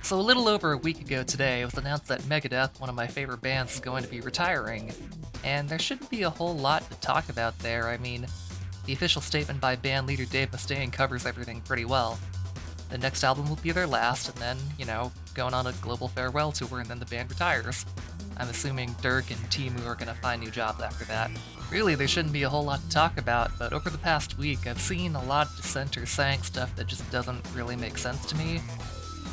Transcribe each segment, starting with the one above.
So a little over a week ago today, it was announced that Megadeth, one of my favorite bands, is going to be retiring. And there shouldn't be a whole lot to talk about there. I mean, the official statement by band leader Dave Mustaine covers everything pretty well. The next album will be their last, and then, going on a global farewell tour, and then the band retires. I'm assuming Dirk and Timu are going to find new jobs after that. Really, there shouldn't be a whole lot to talk about, but over the past week, I've seen a lot of dissenters saying stuff that just doesn't really make sense to me.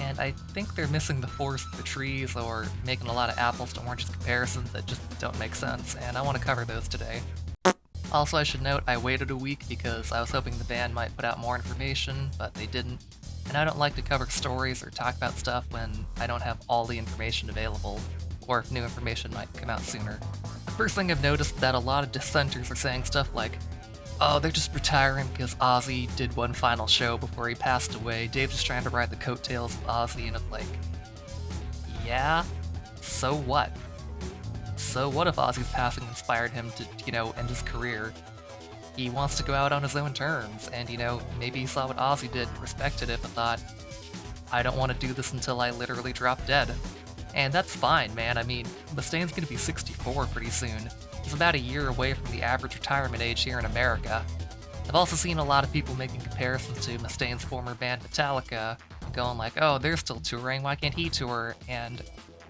And I think they're missing the forest of the trees or making a lot of apples to oranges comparisons that just don't make sense, and I want to cover those today. Also, I should note I waited a week because I was hoping the band might put out more information, but they didn't. And I don't like to cover stories or talk about stuff when I don't have all the information available, or if new information might come out sooner. The first thing I've noticed is that a lot of dissenters are saying stuff like, oh, they're just retiring because Ozzy did one final show before he passed away. Dave's just trying to ride the coattails of Ozzy, and it's like, yeah, so what? So what if Ozzy's passing inspired him to, end his career? He wants to go out on his own terms, and, maybe he saw what Ozzy did, respected it, but thought, I don't want to do this until I literally drop dead. And that's fine, man. I mean, Mustaine's gonna be 64 pretty soon. He's about a year away from the average retirement age here in America. I've also seen a lot of people making comparisons to Mustaine's former band Metallica, going like, oh, they're still touring, why can't he tour? And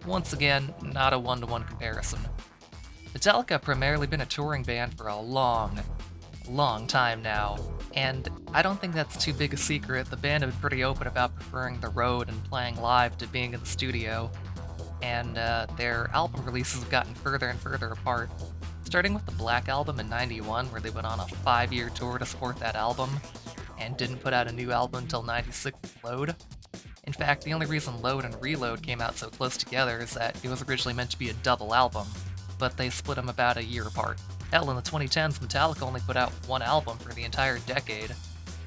once again, not a one-to-one comparison. Metallica have primarily been a touring band for a long time now, and I don't think that's too big a secret. The band have been pretty open about preferring the road and playing live to being in the studio, and their album releases have gotten further and further apart. Starting with the Black Album in '91, where they went on a 5-year tour to support that album, and didn't put out a new album until '96 with Load. In fact, the only reason Load and Reload came out so close together is that it was originally meant to be a double album, but they split them about a year apart. Hell, in the 2010s, Metallica only put out one album for the entire decade.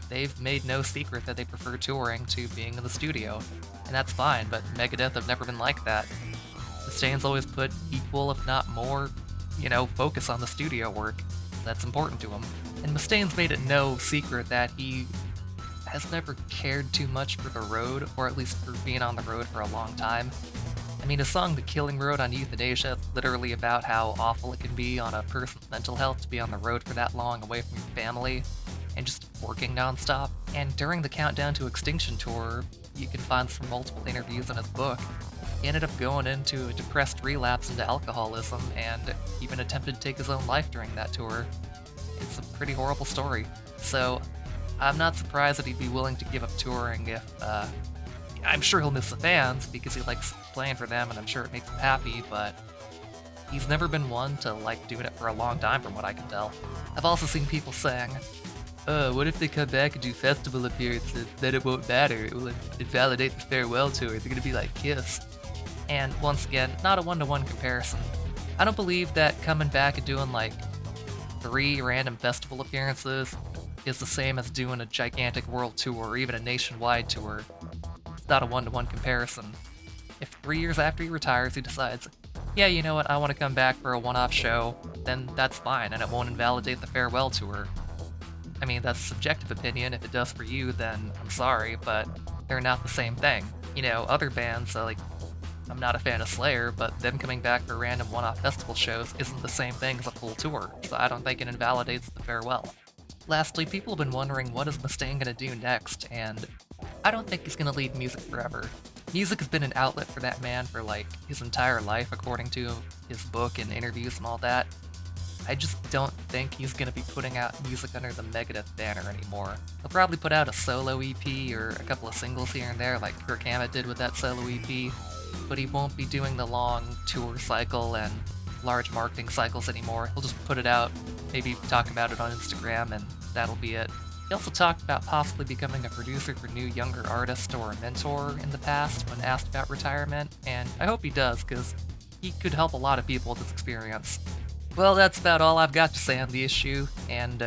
They've made no secret that they prefer touring to being in the studio, and that's fine, but Megadeth have never been like that. Mustaine's always put equal, if not more, focus on the studio work. That's important to him. And Mustaine's made it no secret that he has never cared too much for the road, or at least for being on the road for a long time. I mean, his song The Killing Road on Euthanasia is literally about how awful it can be on a person's mental health to be on the road for that long away from your family and just working nonstop. And during the Countdown to Extinction tour, you can find from multiple interviews in his book, he ended up going into a depressed relapse into alcoholism and even attempted to take his own life during that tour. It's a pretty horrible story. So I'm not surprised that he'd be willing to give up touring if, I'm sure he'll miss the fans because he likes playing for them and I'm sure it makes him happy, but he's never been one to like doing it for a long time from what I can tell. I've also seen people saying, what if they come back and do festival appearances? Then it won't matter. It will invalidate the farewell tour. They're gonna be like Kiss. And once again, not a one-to-one comparison. I don't believe that coming back and doing like 3 random festival appearances is the same as doing a gigantic world tour or even a nationwide tour. It's not a one-to-one comparison. If 3 years after he retires he decides, yeah, you know what, I want to come back for a one-off show, then that's fine and it won't invalidate the farewell tour. I mean, that's a subjective opinion. If it does for you, then I'm sorry, but they're not the same thing. Other bands, like, I'm not a fan of Slayer, but them coming back for random one-off festival shows isn't the same thing as a full tour, so I don't think it invalidates the farewell. Lastly, people have been wondering what is Mustaine gonna do next, and I don't think he's gonna leave music forever. Music has been an outlet for that man for, his entire life, according to his book and interviews and all that. I just don't think he's gonna be putting out music under the Megadeth banner anymore. He'll probably put out a solo EP or a couple of singles here and there like Kirk Hammett did with that solo EP, but he won't be doing the long tour cycle and large marketing cycles anymore. He'll just put it out, maybe talk about it on Instagram, and that'll be it. He also talked about possibly becoming a producer for new younger artists or a mentor in the past when asked about retirement, and I hope he does, because he could help a lot of people with this experience. Well, that's about all I've got to say on the issue, and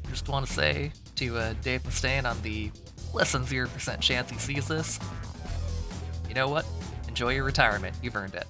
just want to say to Dave Mustaine on the less than 0% chance he sees this, you know what? Enjoy your retirement. You've earned it.